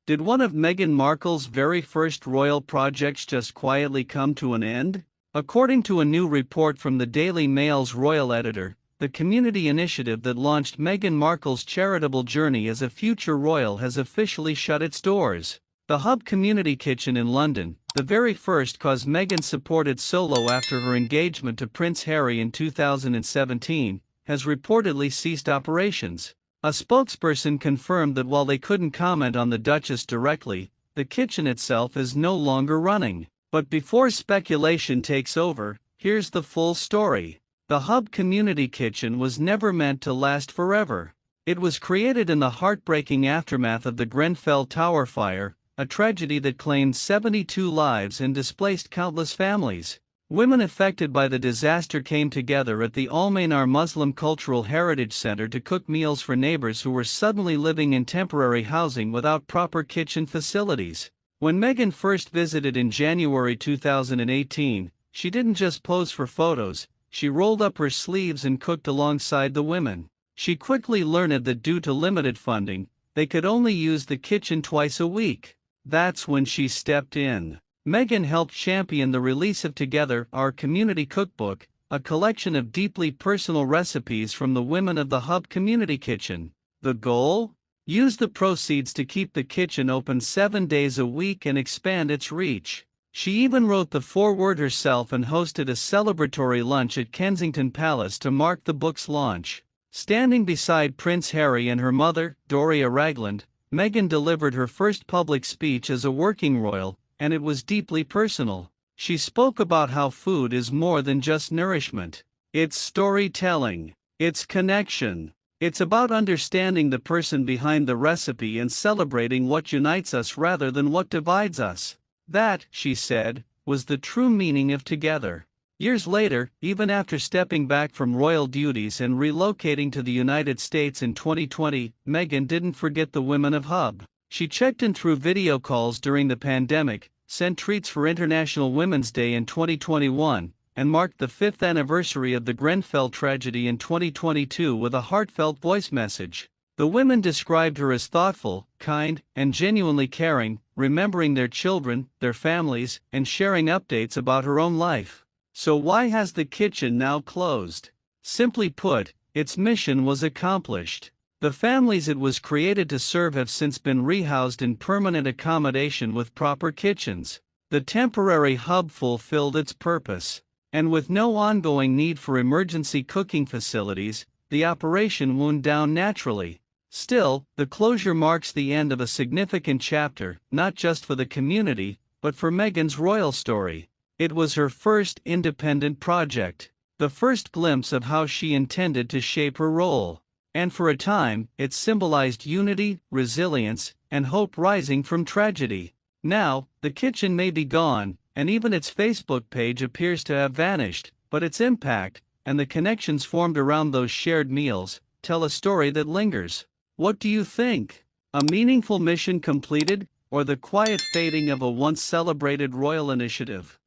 Did one of Meghan Markle's very first royal projects just quietly come to an end? According to a new report from the Daily Mail's royal editor, the community initiative that launched Meghan Markle's charitable journey as a future royal has officially shut its doors. The Hubb Community Kitchen in London, the very first cause Meghan supported solo after her engagement to Prince Harry in 2017, has reportedly ceased operations. A spokesperson confirmed that while they couldn't comment on the Duchess directly, the kitchen itself is no longer running. But before speculation takes over, here's the full story. The Hubb Community Kitchen was never meant to last forever. It was created in the heartbreaking aftermath of the Grenfell Tower fire, a tragedy that claimed 72 lives and displaced countless families. Women affected by the disaster came together at the Al-Manar Muslim Cultural Heritage Center to cook meals for neighbors who were suddenly living in temporary housing without proper kitchen facilities. When Meghan first visited in January 2018, she didn't just pose for photos, she rolled up her sleeves and cooked alongside the women. She quickly learned that due to limited funding, they could only use the kitchen twice a week. That's when she stepped in. Meghan helped champion the release of Together, Our Community Cookbook, a collection of deeply personal recipes from the women of the Hubb Community Kitchen. The goal? Use the proceeds to keep the kitchen open 7 days a week and expand its reach. She even wrote the foreword herself and hosted a celebratory lunch at Kensington Palace to mark the book's launch. Standing beside Prince Harry and her mother, Doria Ragland, Meghan delivered her first public speech as a working royal, and it was deeply personal. She spoke about how food is more than just nourishment. It's storytelling. It's connection. It's about understanding the person behind the recipe and celebrating what unites us rather than what divides us. That, she said, was the true meaning of Together. Years later, even after stepping back from royal duties and relocating to the United States in 2020, Meghan didn't forget the women of Hubb. She checked in through video calls during the pandemic, sent treats for International Women's Day in 2021, and marked the 5th anniversary of the Grenfell tragedy in 2022 with a heartfelt voice message. The women described her as thoughtful, kind, and genuinely caring, remembering their children, their families, and sharing updates about her own life. So why has the kitchen now closed? Simply put, its mission was accomplished. The families it was created to serve have since been rehoused in permanent accommodation with proper kitchens. The temporary hub fulfilled its purpose. And with no ongoing need for emergency cooking facilities, the operation wound down naturally. Still, the closure marks the end of a significant chapter, not just for the community, but for Meghan's royal story. It was her first independent project, the first glimpse of how she intended to shape her role. And for a time, it symbolized unity, resilience, and hope rising from tragedy. Now, the kitchen may be gone, and even its Facebook page appears to have vanished, but its impact, and the connections formed around those shared meals, tell a story that lingers. What do you think? A meaningful mission completed, or the quiet fading of a once celebrated royal initiative?